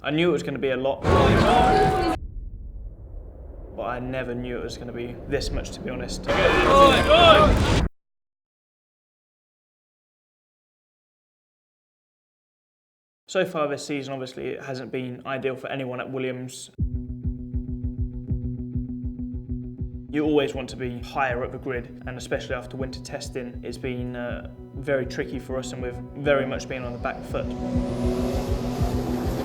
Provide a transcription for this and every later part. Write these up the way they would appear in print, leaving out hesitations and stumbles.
I knew it was going to be a lot, but I never knew it was going to be this much, to be honest. So far this season, obviously, it hasn't been ideal for anyone at Williams. You always want to be higher up the grid, and especially after winter testing, it's been very tricky for us, and we've very much been on the back foot.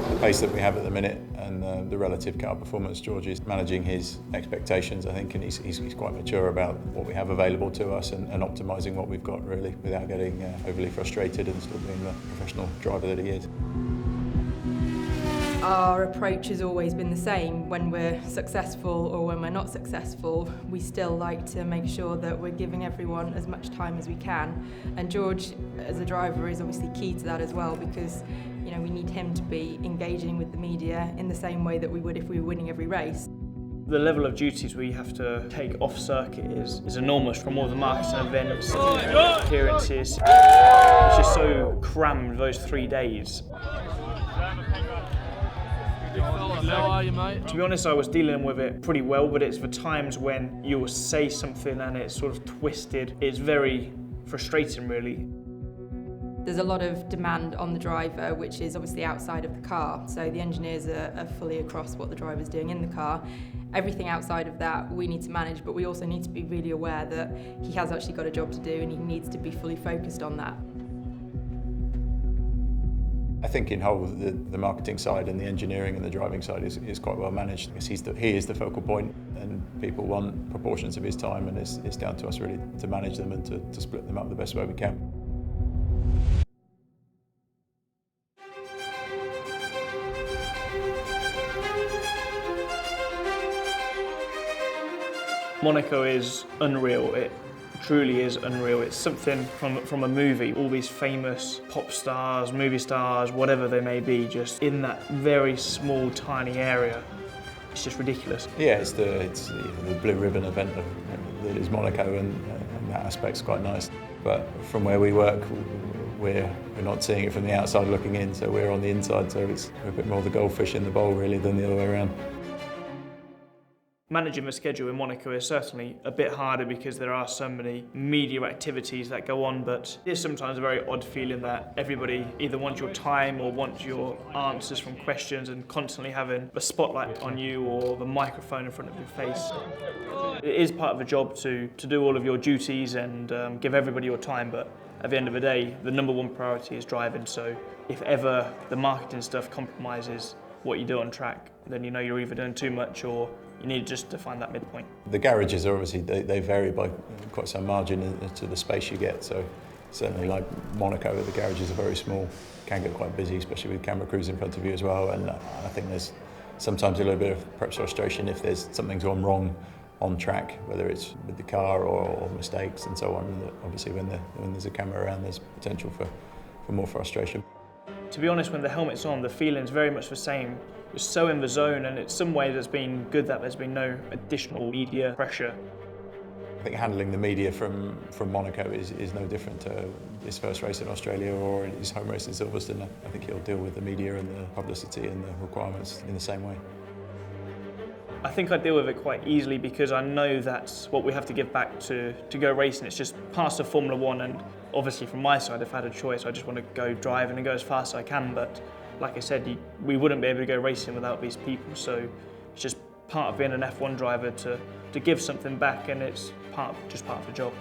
The pace that we have at the minute and the relative car performance, George is managing his expectations, I think, and he's quite mature about what we have available to us and optimising what we've got, really, without getting overly frustrated and still being the professional driver that he is. Our approach has always been the same. When we're successful or when we're not successful, we still like to make sure that we're giving everyone as much time as we can. And George, as a driver, is obviously key to that as well, because we need him to be engaging with the media in the same way that we would if we were winning every race. The level of duties we have to take off circuit is enormous, from all the marketing events, appearances. It's just so crammed, those 3 days. How are you, mate? To be honest, I was dealing with it pretty well, but it's the times when you will say something and it's sort of twisted. It's very frustrating, really. There's a lot of demand on the driver, which is obviously outside of the car. So the engineers are fully across what the driver's doing in the car. Everything outside of that we need to manage, but we also need to be really aware that he has actually got a job to do and he needs to be fully focused on that. I think in whole, the marketing side and the engineering and the driving side is quite well managed. He is the focal point, and people want proportions of his time, and it's down to us really to manage them and to split them up the best way we can. Monaco is unreal. It truly is unreal. It's something from a movie. All these famous pop stars, movie stars, whatever they may be, just in that very small, tiny area. It's just ridiculous. Yeah, it's the blue ribbon event that is Monaco, and that aspect's quite nice. But from where we work, we're not seeing it from the outside looking in, so we're on the inside, so it's a bit more the goldfish in the bowl really than the other way around. Managing the schedule in Monaco is certainly a bit harder because there are so many media activities that go on, but it's sometimes a very odd feeling that everybody either wants your time or wants your answers from questions, and constantly having the spotlight on you or the microphone in front of your face. It is part of the job to do all of your duties and give everybody your time, but at the end of the day, the number one priority is driving, so if ever the marketing stuff compromises what you do on track, then you're either doing too much or you need just to find that midpoint. The garages are obviously, they vary by quite some margin to the space you get, so certainly like Monaco, the garages are very small, can get quite busy, especially with camera crews in front of you as well, and I think there's sometimes a little bit of perhaps frustration if there's something's gone wrong on track, whether it's with the car or mistakes and so on. Obviously when there's a camera around, there's potential for more frustration. To be honest, when the helmet's on, the feeling's very much the same. You're so in the zone, and in some ways it's been good that there's been no additional media pressure. I think handling the media from Monaco is no different to his first race in Australia or his home race in Silverstone. I think he'll deal with the media and the publicity and the requirements in the same way. I think I deal with it quite easily because I know that's what we have to give back to go racing. It's just past of Formula One, and obviously from my side, if I had a choice, I just want to go driving and go as fast as I can. But like I said, we wouldn't be able to go racing without these people. So it's just part of being an F1 driver to give something back, and it's just part of the job.